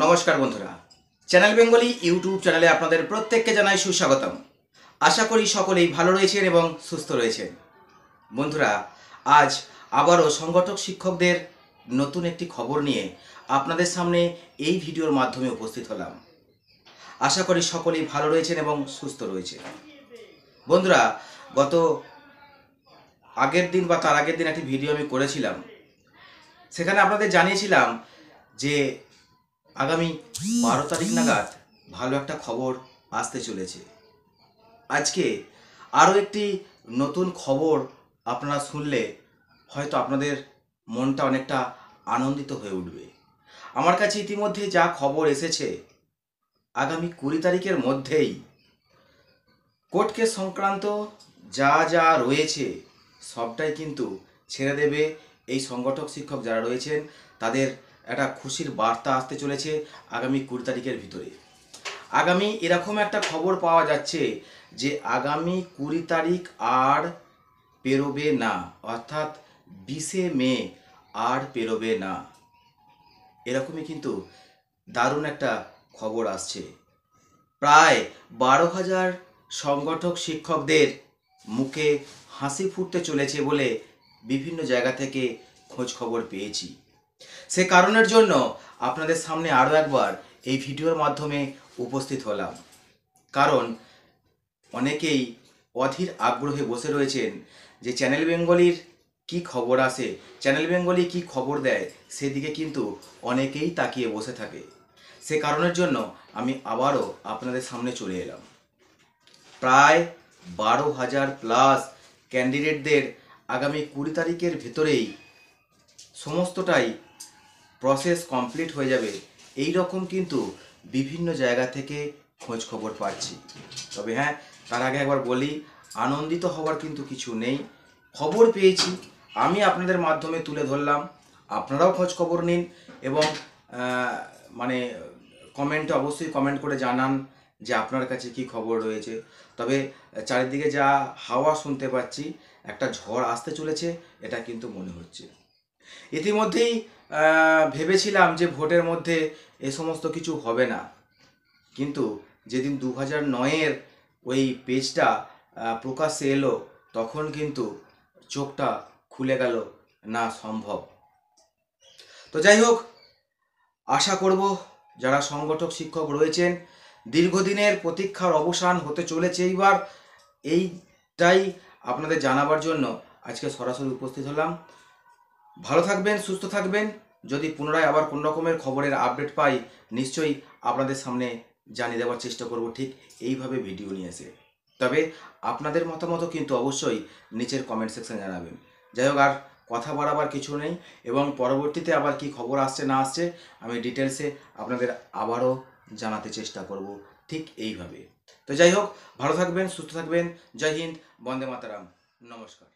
নমস্কার বন্ধুরা, channel Bengali YouTube চ্যানেলে আপনাদের প্রত্যেককে জানাই সুস্বাগতম। আশা করি সকলেই ভালো রয়েছেন এবং সুস্থ রয়েছেন। বন্ধুরা, আজ আবারও সংগঠক শিক্ষকদের নতুন একটি খবর নিয়ে আপনাদের সামনে এই ভিডিওর মাধ্যমে উপস্থিত হলাম। আশা করি সকলেই ভালো রয়েছেন এবং সুস্থ রয়েছেন। বন্ধুরা, গত আগের দিন বা তার আগের দিন একটি ভিডিও আমি করেছিলাম। সেখানে আপনাদের জানিয়েছিলাম যে আগামী 12 তারিখ নাগাদ ভালো একটা খবর আসতে চলেছে। আজকে আরও একটি নতুন খবর আপনারা শুনলে হয়তো আপনাদের মনটা অনেকটা আনন্দিত হয়ে উঠবে। আমার কাছে ইতিমধ্যে যা খবর এসেছে, আগামী 20 তারিখের মধ্যেই কোর্ট কেস সংক্রান্ত যা যা রয়েছে সবটাই কিন্তু ছেড়ে দেবে এই সংগঠক শিক্ষক যারা রয়েছেন। তাদের একটা খুশির বার্তা আসতে চলেছে আগামী 20 তারিখের ভিতরে। আগামী এরকম একটা খবর পাওয়া যাচ্ছে যে আগামী 20 তারিখ আর পেরোবে না, অর্থাৎ 20শে মে আর পেরোবে না। এরকমই কিন্তু দারুণ একটা খবর আসছে। প্রায় 12,000 সংগঠক শিক্ষকদের মুখে হাসি ফুটতে চলেছে বলে বিভিন্ন জায়গা থেকে খোঁজ খবর পেয়েছি। সে কারণের জন্য আপনাদের সামনে আরও একবার এই ভিডিওর মাধ্যমে উপস্থিত হলাম। কারণ অনেকেই অধীর আগ্রহে বসে রয়েছেন যে চ্যানেল বেঙ্গলির কি খবর আসে, চ্যানেল বেঙ্গলি কি খবর দেয়, সেদিকে কিন্তু অনেকেই তাকিয়ে বসে থাকে। সে কারণের জন্য আমি আবারও আপনাদের সামনে চলে এলাম। প্রায় 12,000 প্লাস ক্যান্ডিডেটদের আগামী 20 তারিখের ভেতরেই সমস্তটাই প্রসেস কমপ্লিট হয়ে যাবে, এই রকম কিন্তু বিভিন্ন জায়গা থেকে খোঁজ খবর পাচ্ছি। তবে হ্যাঁ, তার আগে একবার বলি, আনন্দিত হওয়ার কিন্তু কিছু নেই। খবর পেয়েছি, আমি আপনাদের মাধ্যমে তুলে ধরলাম। আপনারাও খোঁজ খবর নিন এবং মানে কমেন্টে অবশ্যই কমেন্ট করে জানান যে আপনার কাছে কি খবর রয়েছে। তবে চারিদিকে যা হাওয়া শুনতে পাচ্ছি, একটা ঝড় আসতে চলেছে এটা কিন্তু মনে হচ্ছে। ইতিমধ্যেই ভেবেছিলাম যে ভোটের মধ্যে এ সমস্ত কিছু হবে না, কিন্তু যেদিন 2009-এর ওই পেজটা প্রকাশ্যে এলো, তখন কিন্তু চোখটা খুলে গেল, না সম্ভব। তো যাই হোক, আশা করব যারা সংগঠক শিক্ষক রয়েছেন, দীর্ঘদিনের প্রতীক্ষার অবসান হতে চলেছে এইবার। এইটাই আপনাদের জানাবার জন্য আজকে সরাসরি উপস্থিত হলাম। ভালো থাকবেন, সুস্থ থাকবেন। যদি পুনরায় আবার কোন রকমের খবরের আপডেট পাই, নিশ্চয়ই আপনাদের সামনে জানিয়ে দেওয়ার চেষ্টা করব, ঠিক এইভাবে ভিডিও নিয়ে এসে। তবে আপনাদের মতামতও কিন্তু অবশ্যই নিচের কমেন্ট সেকশন জানাবেন। যাই হোক, আর কথা বাড়াবার কিছু নেই এবং পরবর্তীতে আবার কি খবর আসছে না আসছে আমি ডিটেলসে আপনাদের আবারও জানাতে চেষ্টা করব, ঠিক এইভাবে। তো যাই হোক, ভালো থাকবেন, সুস্থ থাকবেন। জয় হিন্দ, বন্দে মাতারাম, নমস্কার।